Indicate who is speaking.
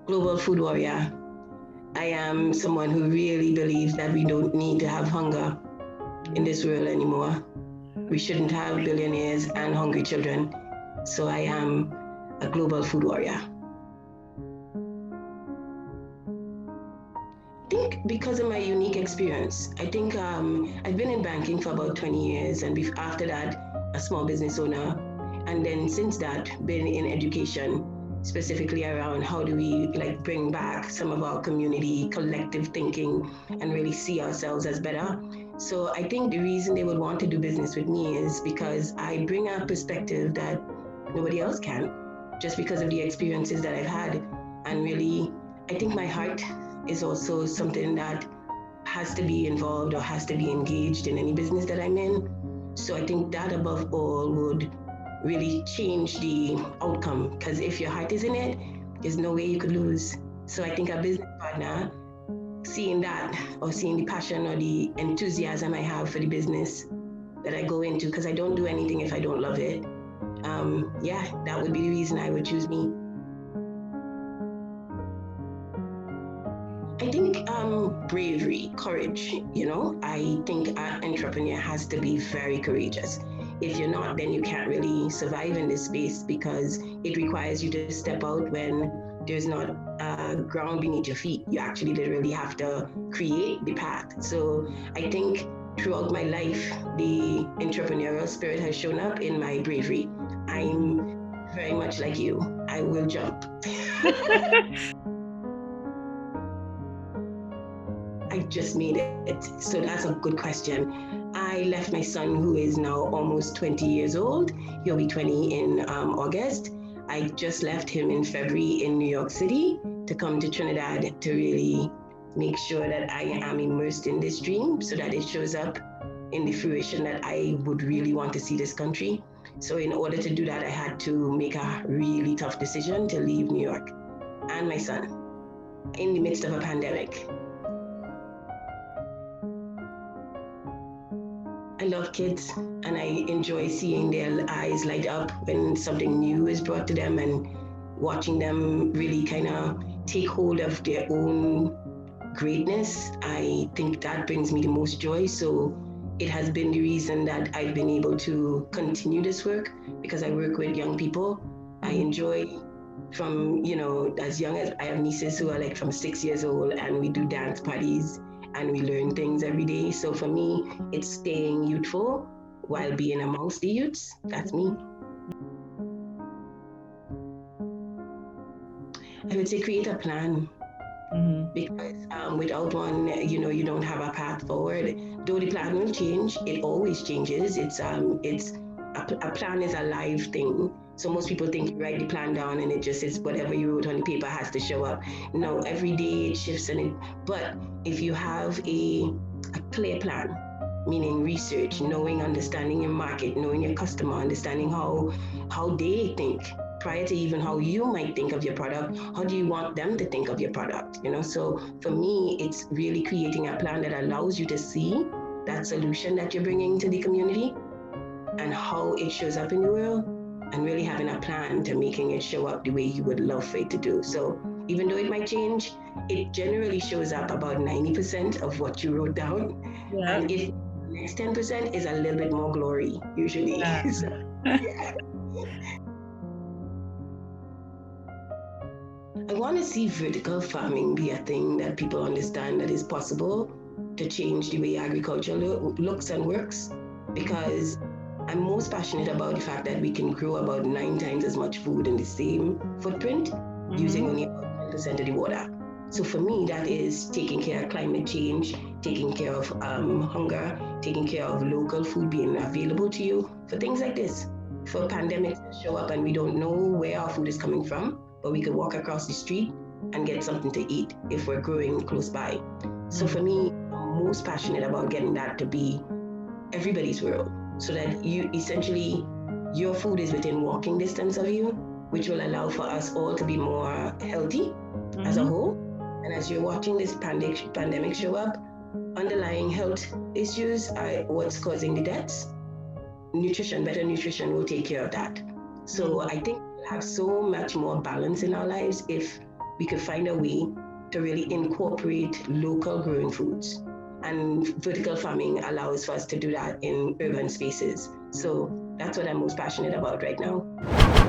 Speaker 1: Global food warrior. I am someone who really believes that we don't need to have hunger in this world anymore. We shouldn't have billionaires and hungry children. So I am a global food warrior. I think because of my unique experience, I think I've been in banking for about 20 years, and after that, a small business owner. And then since that, been in education, specifically around how do we bring back some of our community collective thinking and really see ourselves as better. So I think the reason they would want to do business with me is because I bring a perspective that nobody else can, just because of the experiences that I've had. And really, I think my heart is also something that has to be involved or has to be engaged in any business that I'm in. So I think that above all would really change the outcome, because if your heart is in it, there's no way you could lose. So I think a business partner, seeing that or seeing the passion or the enthusiasm I have for the business that I go into, because I don't do anything if I don't love it. That would be the reason I would choose me. I think bravery, courage, I think an entrepreneur has to be very courageous. If you're not, then you can't really survive in this space, because it requires you to step out when there's not ground beneath your feet. You actually literally have to create the path. So I think throughout my life, the entrepreneurial spirit has shown up in my bravery. I'm very much like you. I will jump. I just made it. So that's a good question. I left my son, who is now almost 20 years old. He'll be 20 in August. I just left him in February in New York City to come to Trinidad to really make sure that I am immersed in this dream so that it shows up in the fruition that I would really want to see this country. So in order to do that, I had to make a really tough decision to leave New York and my son in the midst of a pandemic. I love kids, and I enjoy seeing their eyes light up when something new is brought to them and watching them really kind of take hold of their own greatness. I think that brings me the most joy. So it has been the reason that I've been able to continue this work, because I work with young people. I enjoy from, as young as I have nieces who are from 6 years old, and we do dance parties and we learn things every day. So for me, it's staying youthful while being amongst the youths. That's me. I would say create a plan. Because without one, you don't have a path forward. Though the plan will change, it always changes. It's a plan is a live thing. So most people think you write the plan down and it just is whatever you wrote on the paper has to show up. No, every day it shifts but if you have a clear plan, meaning research, knowing, understanding your market, knowing your customer, understanding how they think prior to even how you might think of your product, how do you want them to think of your product? So for me, it's really creating a plan that allows you to see that solution that you're bringing to the community and how it shows up in the world, and really having a plan to making it show up the way you would love for it to do. So even though it might change, it generally shows up about 90% of what you wrote down. Yeah. And if the next 10% is a little bit more glory, usually. Yeah. So, yeah. I want to see vertical farming be a thing that people understand that is possible to change the way agriculture looks and works, because I'm most passionate about the fact that we can grow about 9 times as much food in the same footprint using only about 10% of the water. So for me, that is taking care of climate change, taking care of hunger, taking care of local food being available to you for things like this. For pandemics that show up and we don't know where our food is coming from, but we could walk across the street and get something to eat if we're growing close by. So for me, I'm most passionate about getting that to be everybody's world, so that your food is within walking distance of you, which will allow for us all to be more healthy as a whole. And as you're watching this pandemic show up, underlying health issues are what's causing the deaths. better nutrition will take care of that. So I think we'll have so much more balance in our lives if we could find a way to really incorporate local growing foods. And vertical farming allows for us to do that in urban spaces. So that's what I'm most passionate about right now.